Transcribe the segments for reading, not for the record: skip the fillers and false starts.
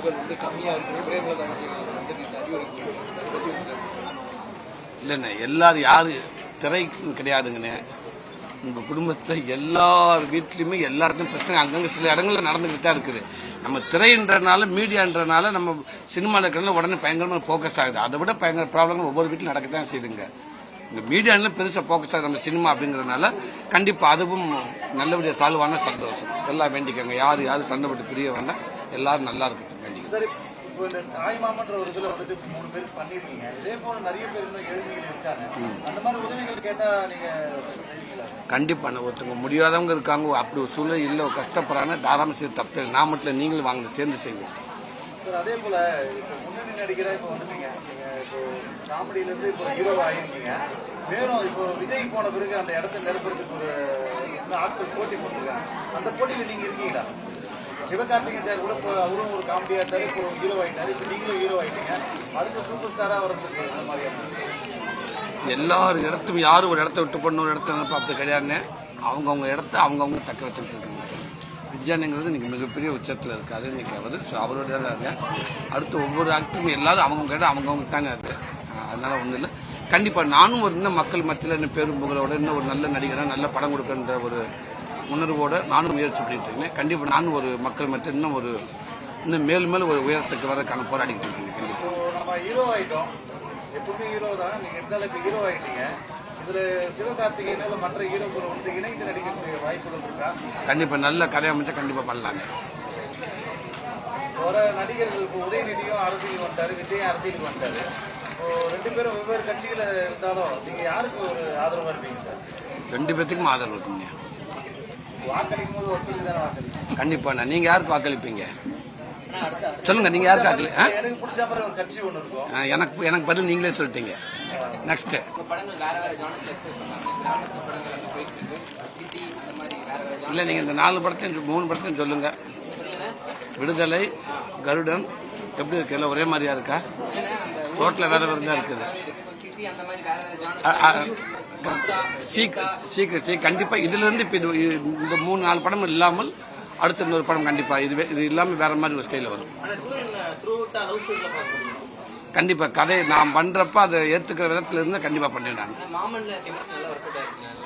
வாய்ப்புகள் வந்து கம்மியாக இருக்கும் பிரேமலதாவுக்கு வந்து இந்த அறிவுரை இல்லைண்ணே. எல்லாரும் யாரு திரை கிடையாதுங்கண்ணே. உங்க குடும்பத்துல எல்லார் வீட்லயுமே எல்லாருக்கும் பிரச்சனை அங்கங்க சில இடங்கள்ல நடந்துகிட்டு தான் இருக்குது. நம்ம திரைன்றனால மீடியான்றனால நம்ம சினிமாவில் இருக்கிறனால உடனே பயங்கரமா போக்கஸ் ஆகுது. அதை விட பயங்கர ப்ராப்ளம் ஒவ்வொரு வீட்டிலும் நடக்கத்தான் செய்யுதுங்க. இந்த மீடியால பெருசா போக்கஸ் ஆகுது நம்ம சினிமா அப்படிங்கறதுனால கண்டிப்பா அதுவும் நல்லபடியா சால்வ் ஆன சந்தோஷம். எல்லாம் வேண்டிக்கங்க. யாரு சண்டை போட்டு பிரிய வேண்டாம். எல்லாரும் நல்லா இருக்கட்டும் வேண்டிக்க. இந்த தாய்மாமன்ற ஒரு இதுல வந்துட்டு 3 பேர் பண்ணிருக்கீங்க. இதே போல நிறைய பேர் இன்னும் எழுதிகள் இருக்காங்க. அந்த மாதிரி உதவிகள் கேட்டா நீங்க கண்டிப்பா ஒருத்தவங்க முடியாதவங்க இருக்காங்க. அப்படி ஒரு சூழ்நிலை இல்ல கஷ்டப்படுறாங்க. தாராளம் செய்ய தப்பு இல்லை. நான் மட்டும் நீங்களும் வாங்க சேர்ந்து செய்வோம். அதே போல இப்போ முன்னணி நடிகரா இப்போ வந்துட்டீங்க. நீங்க இப்போ காமெடியில இருந்து இப்போ ஹீரோ ஆயிருக்கீங்க. மேலும் இப்போ விஜய் போன பிறகு அந்த இடத்த நிரப்புறதுக்கு ஒரு ஆட்கள் போட்டி போட்டிருக்காங்க. அந்த போட்டியில நீங்க இருக்கீங்களா? சிவகார்த்திகேயன் சார் கூட அவரும் ஒரு காமெடியா இருந்தாரு. இப்போ ஹீரோ ஆயிட்டாரு. இப்போ நீங்களும் ஹீரோ ஆயிட்டீங்க. அடுத்த சூப்பர் ஸ்டாரா வரதுக்கு அந்த மாதிரியான எல்லாரும் இடத்தும் யாரும் ஒரு இடத்த விட்டு பண்ண ஒரு இடத்த அப்படி கிடையாதுன்னு அவங்கவுங்க இடத்த அவங்கவுங்க தக்க வச்சுட்டு இருக்காங்க. விஜயானங்கிறது இன்னைக்கு மிகப்பெரிய உச்சத்தில் இருக்காரு. இன்னைக்கு அவரோட இருக்காங்க. அடுத்து ஒவ்வொரு ஆக்டரும் எல்லாரும் அவங்கவுங்க இடம் அவங்கவுங்க தானே அது. அதனால ஒன்றும் இல்லை. கண்டிப்பா நானும் ஒரு இன்னும் மக்கள் மத்தியில் இன்னும் பெரும் புகழோட இன்னும் ஒரு நல்ல நடிகராக நல்ல படம் கொடுக்கின்ற ஒரு உணர்வோட நானும் முயற்சி பண்ணிட்டு இருக்கேன். கண்டிப்பா நானும் ஒரு மக்கள் மத்தியில் இன்னும் மேலும் ஒரு உயரத்துக்கு வரக்கான போராடிட்டு இருக்கேன். கண்டிப்பா நம்ம ஹீரோ ஆயிட்டோம். எப்பவுமே ஹீரோ தான். நீங்க எந்த அளவுக்கு ஹீரோ ஆயிட்டீங்க. இதுல சிவகார்த்திகேயன் மற்ற ஹீரோக்கள் வந்து இணைந்து நடிக்கக்கூடிய வாய்ப்புகள் இருக்கா? கண்டிப்பா நல்ல கதை அமைச்சா கண்டிப்பா பண்ணலாங்க. வர நடிகர்களுக்கு உதயநிதியும் அரசியலுக்கு வந்தாரு, விஜய் அரசியலுக்கு வந்தாரு. இப்போ 2 பேரும் வெவ்வேறு கட்சிகள் இருந்தாலும் நீங்க யாருக்கு ஒரு ஆதரவா இருப்பீங்க சார்? 2 பேத்துக்கும் ஆதரவு இருக்குங்க. வாக்களிக்கும் போது ஒருத்தருக்கு தானே வாக்களிப்பீங்க. கண்டிப்பா. நீங்க யாருக்கு வாக்களிப்பீங்க சொல்லுங்க. நீங்க யாருக்கு வாக்களி? எனக்கு பிடிச்ச மாதிரி ஒரு கட்சி ஒன்று இருக்கும். எனக்கு பதில் நீங்களே சொல்லிட்டீங்க. நெக்ஸ்ட் இல்ல நீங்க இந்த 4 படத்தையும் 3 படத்தையும் சொல்லுங்க. விடுதலை, கருடன் எப்படி இருக்கு? எல்லாம் ஒரே மாதிரியா இருக்கா? ரோட்ல வேற வேற தான் இருக்குது. சீக்கிரம் கண்டிப்பா இதுல இருந்து இந்த 3-4 படம் இல்லாமல் அடுத்த இன்னொரு படம் கண்டிப்பா இது இல்லாம வேற மாதிரி ஒரு ஸ்டைல வரும். கண்டிப்பா கதை நான் பண்றப்ப அதை ஏத்துக்கிற விதத்துல இருந்து கண்டிப்பா பண்ணிடுறாங்க.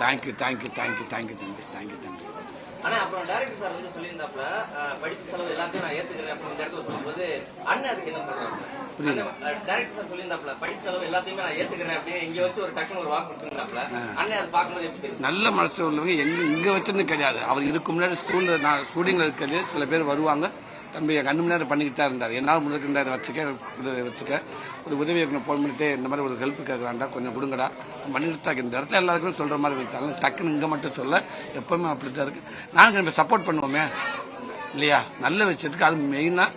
தேங்க்யூ. ஆனா அப்புறம் டைரக்டர் சார் வந்து சொல்லியிருந்தாப்ல படிப்பு செலவு எல்லாத்தையும் நான் ஏத்துக்கிறேன் அப்படின்னு இந்த இடத்துல சொல்லும்போது அண்ணன் அதுக்கு என்ன சொல்றாங்க? புரியல. டைரக்டர் சார் சொல்லியிருந்தாப்ல படிப்பு செலவு எல்லாத்தையுமே நான் ஏத்துக்கிறேன் அப்படின்னு இங்க வச்சு ஒரு டக்குனு ஒரு வாக்கு கொடுத்துருந்தாப்ல. அண்ணன் அதை பார்க்கும்போது எப்படி தெரியும்? நல்ல மனசு உள்ளவங்க இங்க வச்சிருந்து கிடையாது. அவர் இதுக்கு முன்னாடி ஸ்கூல்ல நான் ஸ்டூடியோல இருக்கிறது சில பேர் வருவாங்க. தம்பி என் கண்ணு முன்னாடி பண்ணிக்கிட்டு தான் இருந்தார். என்னால் முடிஞ்சிருந்தா இதை வச்சுக்க ஒரு உதவி போன் பண்ணிட்டு இந்த மாதிரி ஒரு ஹெல்ப் கேட்கலாண்டா கொஞ்சம் கொடுங்கடா பண்ணிட்டு தான் இந்த இடத்துல எல்லாருக்கும் சொல்ற மாதிரி வச்சாங்க. டக்குன்னு இங்கே மட்டும் சொல்ல எப்பவுமே அப்படித்தான் இருக்கு. நாங்கள் நம்ம சப்போர்ட் பண்ணுவோமே இல்லையா? நல்ல விஷயத்துக்கு அது மெயினாக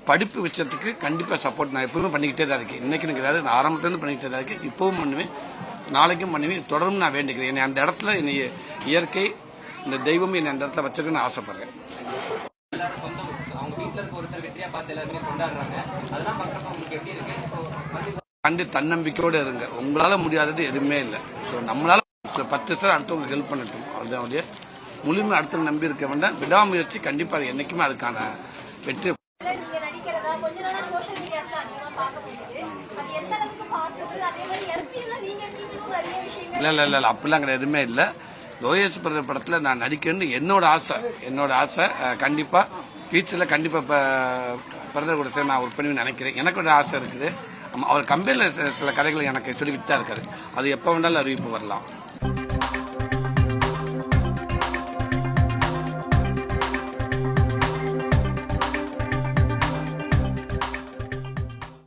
படிப்பு விஷயத்துக்கு கண்டிப்பாக சப்போர்ட் நான் எப்பவுமே பண்ணிக்கிட்டே தான் இருக்கேன். இன்னைக்கு கிடையாது, நான் ஆரம்பத்துலேருந்து பண்ணிக்கிட்டே தான் இருக்கேன். இப்பவும் பண்ணுவேன், நாளைக்கும் பண்ணுவேன், தொடர்ந்து நான் வேண்டிக்கிறேன். என்னை அந்த இடத்துல என்னை இயற்கை இந்த தெய்வம் என்னை அந்த இடத்துல வச்சிருக்குன்னு ஆசைப்படுறேன். தன்னம்பிக்கையோடு இருங்க. உங்களால முடியாதது எதுவுமே இல்லை. ஸோ நம்மளால 10 அடுத்தவங்க ஹெல்ப் பண்ணட்டும். அதுதான் முழுமை அடுத்தவங்க நம்பி இருக்க வேண்டாம். விடாமுயற்சி கண்டிப்பா என்னைக்குமே அதுக்கான வெற்றி. இல்ல அப்படிலாம் கிடையாது, எதுவுமே இல்லை. லோகேஷ் படத்துல நான் நடிக்கணும்னு என்னோட ஆசை. கண்டிப்பா டீச்சர்ல கண்டிப்பா பிரதர் கூட சேர்ந்து நான் ஒர்க் பண்ணி நினைக்கிறேன். எனக்கு ஒரு ஆசை இருக்குது. அவர் கம்பெனியில் சில கதைகளை எனக்கு சொல்லிக்கிட்டு தான் இருக்காரு. அது எப்போ வேண்டாலும் அறிவிப்பு வரலாம்.